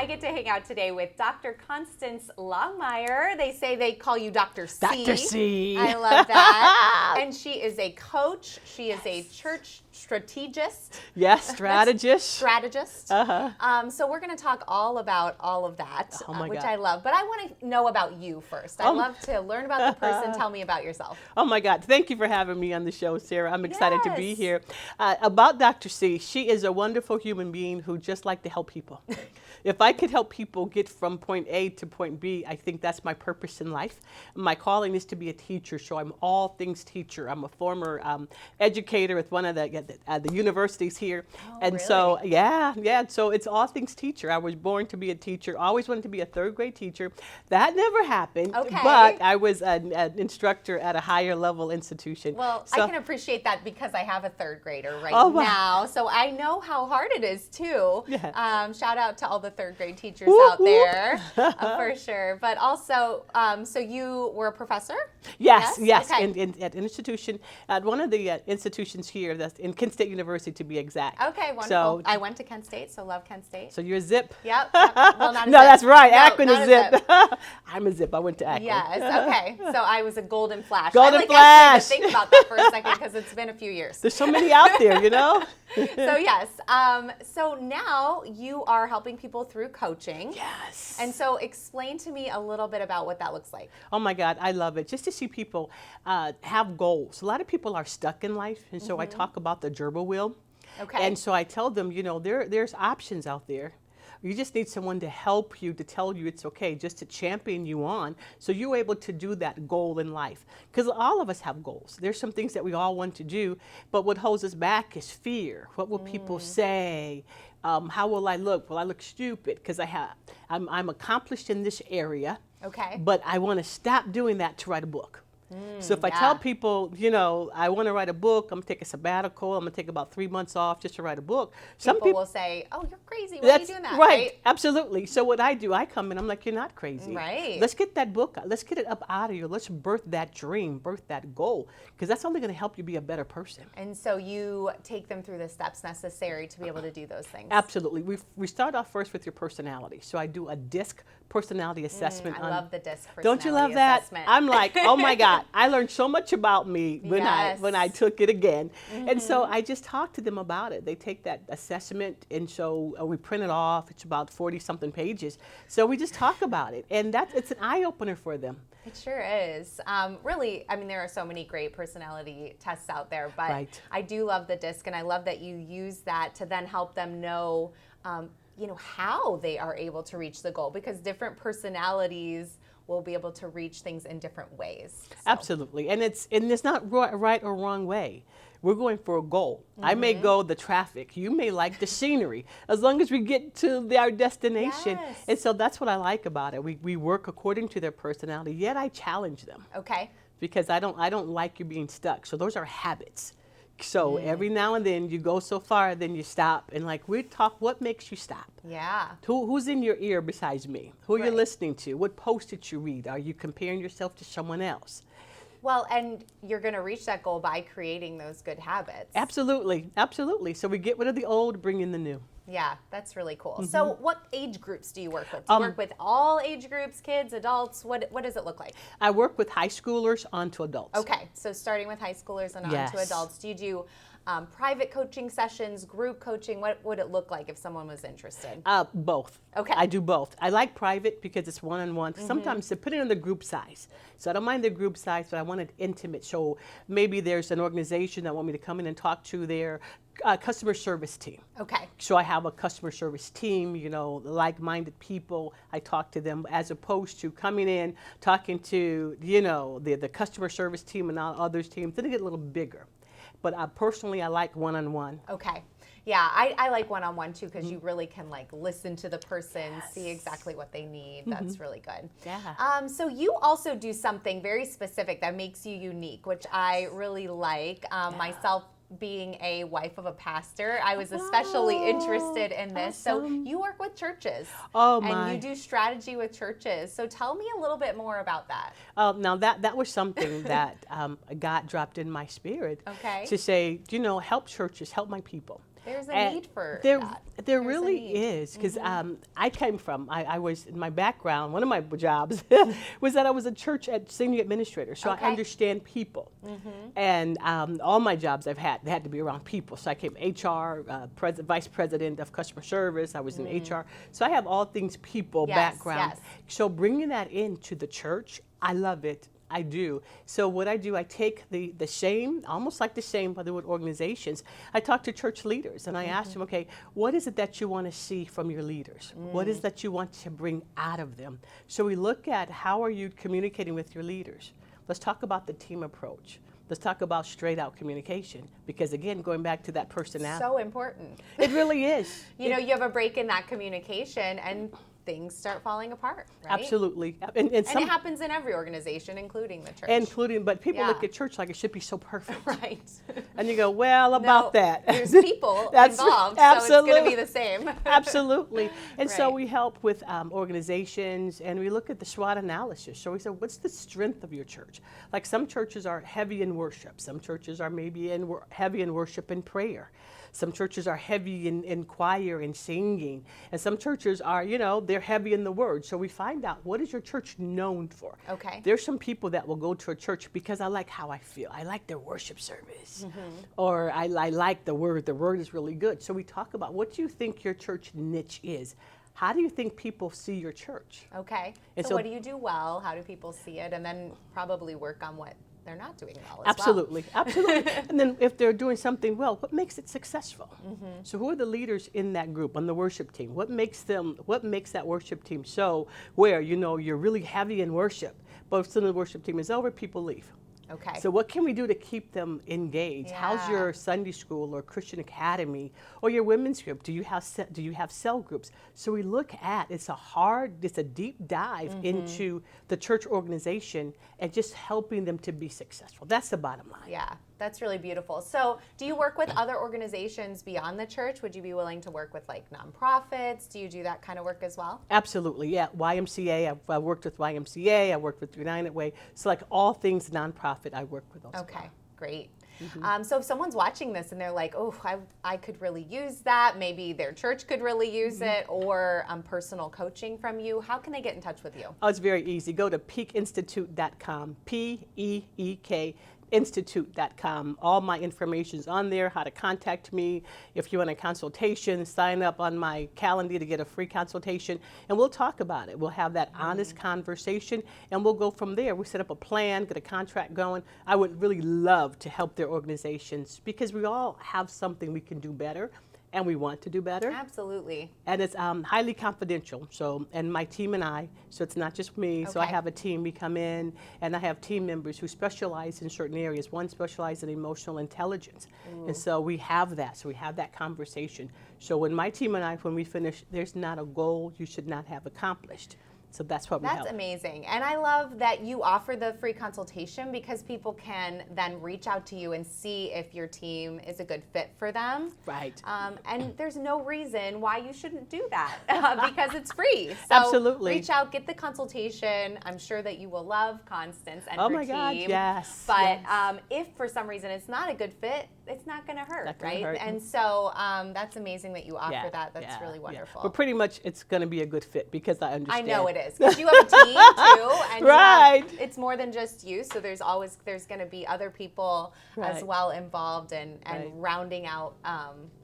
I get to hang out today with Dr. Constance Longmire. They say they call you Dr. C. Dr. C. I love that. And she is a coach. She is a church strategist. Yes, strategist. Strategist. So we're going to talk all about all of that, which God. I love. But I want to know about you first. I love to learn about the person. Tell me about yourself. Oh my God. Thank you for having me on the show, Sarah. I'm excited to be here. About Dr. C, she is a wonderful human being who just likes to help people. If I could help people get from point A to point B, I think that's my purpose in life. My calling is to be a teacher, so I'm all things teacher. I'm a former educator with one of the universities here. Oh, and really? so, so it's all things teacher. I was born to be a teacher, always wanted to be a third grade teacher. That never happened, but I was an instructor at a higher level institution. Well, so, I can appreciate that because I have a third grader right wow. now, so I know how hard it is too. Yeah. Shout out to all the third grade teachers out there, for sure. But also, so you were a professor? Yes. Okay. At an institution, at one of the institutions here, that's in Kent State University to be exact. Okay, wonderful. So, I went to Kent State, so love Kent State. So you're a zip? Yep. Well, not a No, zip. that's right. No, Akron not is a zip. I'm a zip. I went to Akron. Yes. Okay. So I was a golden flash. Golden I flash. Actually to think about that for a second because it's been a few years. There's so many out there, you know? So yes. So now you are helping people through coaching. Yes. And so explain to me a little bit about what that looks like. Oh my God, I love it. Just to see people have goals. A lot of people are stuck in life, and so I talk about the gerbil wheel. Okay. And so I tell them, you know, there's options out there. You just need someone to help you, to tell you it's okay, just to champion you on, so you're able to do that goal in life. Because all of us have goals. There's some things that we all want to do, but what holds us back is fear. What will people say? How will I look? Will I look stupid? Because I'm accomplished in this area, Okay. but I want to stop doing that to write a book. So if I tell people, you know, I want to write a book, I'm going to take a sabbatical, I'm going to take about 3 months off just to write a book. Some people will say, oh, you're crazy. Why are you doing that? Right, absolutely. So what I do, I come in, I'm like, you're not crazy. Right. Let's get that book, let's get it up out of you. Let's birth that dream, birth that goal, because that's only going to help you be a better person. And so you take them through the steps necessary to be able to do those things. Absolutely. We start off first with your personality. So I do a DISC personality assessment. I love the DISC personality Don't you love that? assessment. I'm like, oh my God, I learned so much about me when I took it again. And so I just talk to them about it. They take that assessment, and so we print it off. It's about 40-something pages. So we just talk about it, and it's an eye-opener for them. It sure is. Really, I mean, there are so many great personality tests out there, but I do love the DISC, and I love that you use that to then help them know, you know, how they are able to reach the goal, because different personalities will be able to reach things in different ways. So. Absolutely, and it's not right or wrong way. We're going for a goal. I may go the traffic. You may like the scenery. As long as we get to our destination. Yes. And so that's what I like about it. We work according to their personality, yet I challenge them. Okay. Because I don't like you being stuck. So those are habits. So every now and then you go so far, then you stop. And like we talk, what makes you stop? Yeah. Who's in your ear besides me? Who are you listening to? What post did you read? Are you comparing yourself to someone else? Well, and you're going to reach that goal by creating those good habits. Absolutely, absolutely. So we get rid of the old, bring in the new. Yeah, that's really cool. So what age groups do you work with? Do you work with all age groups, kids, adults? What does it look like? I work with high schoolers on to adults. Okay, so starting with high schoolers and on to adults. Do you do private coaching sessions, group coaching? What would it look like if someone was interested? Both. Okay. I do both. I like private because it's one-on-one. Sometimes depending on the group size. So I don't mind the group size, but I want it intimate. So maybe there's an organization that want me to come in and talk to their customer service team. Okay. So I have a customer service team, you know, like-minded people. I talk to them as opposed to coming in, talking to, you know, the customer service team and all others teams. Then they get a little bigger. But personally, I like one-on-one. Okay. Yeah, I like one-on-one too, because you really can like listen to the person, see exactly what they need. That's really good. Yeah. So you also do something very specific that makes you unique, which I really like. Myself being a wife of a pastor, I was especially interested in this. So you work with churches. Oh my. And you do strategy with churches. So tell me a little bit more about that. Now that was something that God dropped in my spirit Okay. to say, you know, help churches, help my people. There's a need for that. There really is, because I came from, I was, in my background, one of my jobs was that I was a church senior administrator, so I understand people. And all my jobs I've had, they had to be around people. So I came HR, vice president of customer service, I was in HR. So I have all things people background. So bringing that into the church, I love it. I do. So what I do, I take the shame, almost like the shame, but with organizations. I talk to church leaders and I ask them, okay, what is it that you want to see from your leaders? What is that you want to bring out of them? So we look at how are you communicating with your leaders? Let's talk about the team approach. Let's talk about straight out communication, because again, going back to that personality. So important. It really is. You know, you have a break in that communication and things start falling apart, right? Absolutely. And it happens in every organization, including the church. But people look at church like it should be so perfect. Right. And you go, well, about that. There's people involved, so it's going to be the same. Absolutely. And so we help with organizations, and we look at the SWOT analysis. So we say, what's the strength of your church? Like some churches are heavy in worship. Some churches are maybe heavy in worship and prayer. Some churches are heavy in choir and singing. And some churches are, you know, they're heavy in the word. So we find out, what is your church known for? Okay. There's some people that will go to a church because I like how I feel. I like their worship service. Or I like the word. The word is really good. So we talk about, what do you think your church niche is? How do you think people see your church? Okay. So what do you do well? How do people see it? And then probably work on what they're not doing well as Absolutely. And then if they're doing something well, what makes it successful? So who are the leaders in that group, on the worship team? What makes that worship team so where, you know, you're really heavy in worship, but as soon as the worship team is over, people leave? Okay. So what can we do to keep them engaged? How's your Sunday school or Christian Academy or your women's group? Do you have cell groups? So we look at, it's a deep dive into the church organization and just helping them to be successful. That's the bottom line. Yeah, that's really beautiful. So do you work with other organizations beyond the church? Would you be willing to work with like nonprofits? Do you do that kind of work as well? Absolutely, yeah. YMCA, I worked with YMCA, I worked with United Way. So like all things nonprofit, I work with those. Okay, great. So if someone's watching this and they're like, oh, I could really use that, maybe their church could really use it, or personal coaching from you, how can they get in touch with you? Oh, it's very easy. Go to peakinstitute.com, P-E-E-K, institute.com. All my information's on there, how to contact me. If you want a consultation, sign up on my calendar to get a free consultation, and we'll talk about it. We'll have that honest conversation, and we'll go from there. We set up a plan, get a contract going. I would really love to help their organizations, because we all have something we can do better, and we want to do better. Absolutely. And it's highly confidential. So, and my team and I, so it's not just me. So I have a team, we come in, and I have team members who specialize in certain areas. One specializes in emotional intelligence. And so we have that. So we have that conversation. So when my team and I, when we finish, there's not a goal you should not have accomplished. So that's what we help. That's amazing. And I love that you offer the free consultation, because people can then reach out to you and see if your team is a good fit for them. Right. And there's no reason why you shouldn't do that, because it's free. So Absolutely. Reach out, get the consultation. I'm sure that you will love Constance and her team. Oh my God, yes. But if for some reason it's not a good fit, it's not going to hurt, right? And so that's amazing that you offer that. That's really wonderful. But pretty much it's going to be a good fit, because I understand. I know it is, because you have a team too, and right. It's more than just you. So there's going to be other people as well involved, and rounding out,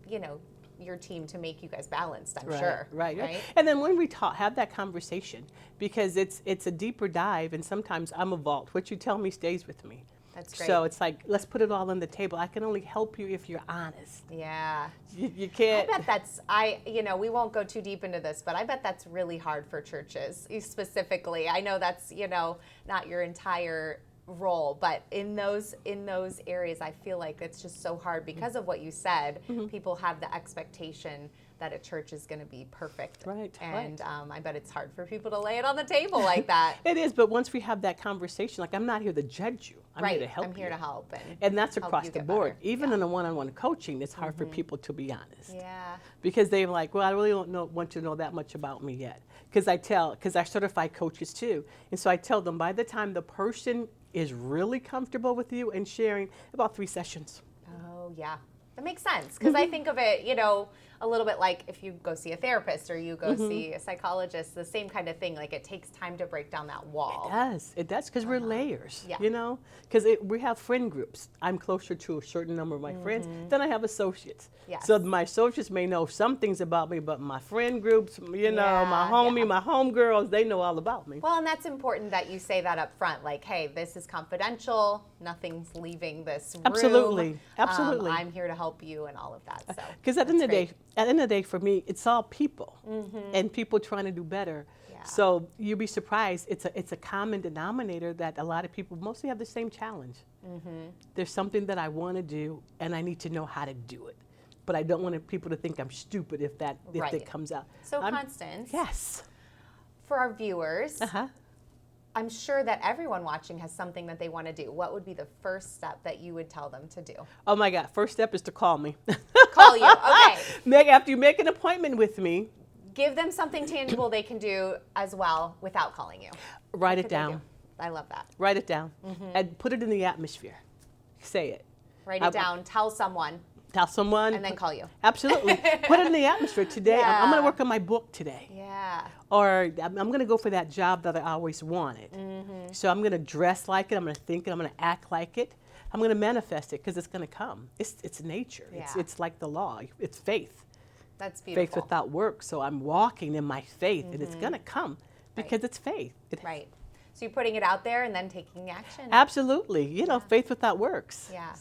you know, your team to make you guys balanced. I'm sure. Right. And then when we have that conversation, because it's a deeper dive, and sometimes I'm a vault. What you tell me stays with me. That's great. So it's like, let's put it all on the table. I can only help you if you're honest. Yeah. You can't. I bet we won't go too deep into this, but I bet that's really hard for churches specifically. I know that's, not your entire role, but in those areas, I feel like it's just so hard because of what you said. People have the expectation that a church is going to be perfect. Right. And I bet it's hard for people to lay it on the table like that. It is, but once we have that conversation, like, I'm not here to judge you. I'm here to help you. I'm here to help. And that's across the board. Even in a one-on-one coaching, it's hard for people to be honest. Yeah. Because they're like, well, I really don't want you to know that much about me yet. Because I certify coaches too. And so I tell them, by the time the person is really comfortable with you and sharing, about 3 sessions. Oh, yeah. That makes sense, because I think of it, a little bit like if you go see a therapist or you go see a psychologist, the same kind of thing. Like, it takes time to break down that wall. It does, because we're layers, Yeah. because we have friend groups. I'm closer to a certain number of my friends than I have associates. Yes. So my associates may know some things about me, but my friend groups, my homie, yeah. my homegirls, they know all about me. Well, and that's important that you say that up front. Like, hey, this is confidential. Nothing's leaving this room. Absolutely. I'm here to help you and all of that. So, because at the end of the day, for me, it's all people and people trying to do better. Yeah. So you'll be surprised. It's a common denominator that a lot of people mostly have the same challenge. There's something that I want to do, and I need to know how to do it. But I don't want people to think I'm stupid if it comes out. So, Constance. Yes. For our viewers, I'm sure that everyone watching has something that they want to do. What would be the first step that you would tell them to do? Oh my God! First step is to call me. Call you. Okay. After you make an appointment with me, give them something tangible they can do as well without calling you. Write it down. I love that. Write it down and put it in the atmosphere. Say it. Write it down. Tell someone. Tell someone. And then call you. Absolutely. Put it in the atmosphere. Today, I'm going to work on my book today. Yeah. Or I'm going to go for that job that I always wanted. So I'm going to dress like it. I'm going to think it. I'm going to act like it. I'm going to manifest it because it's going to come. It's nature. Yeah. It's like the law. It's faith. That's beautiful. Faith without work. So I'm walking in my faith, and it's going to come because it's faith. Right. So you're putting it out there and then taking action. Absolutely. Faith without works. Yeah.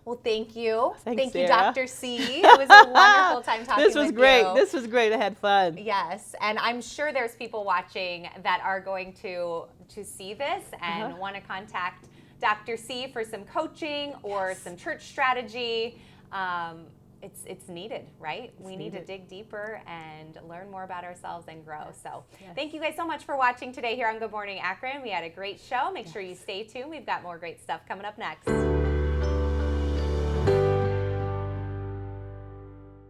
Well, thank you. Thanks, thank you, Sarah. Dr. C. It was a wonderful time talking This was with great. you. This was great. I had fun. Yes, and I'm sure there's people watching that are going to see this and want to contact Dr. C for some coaching or some church strategy. It's needed, right? We need to dig deeper and learn more about ourselves and grow. So thank you guys so much for watching today here on Good Morning Akron. We had a great show. Make sure you stay tuned. We've got more great stuff coming up next.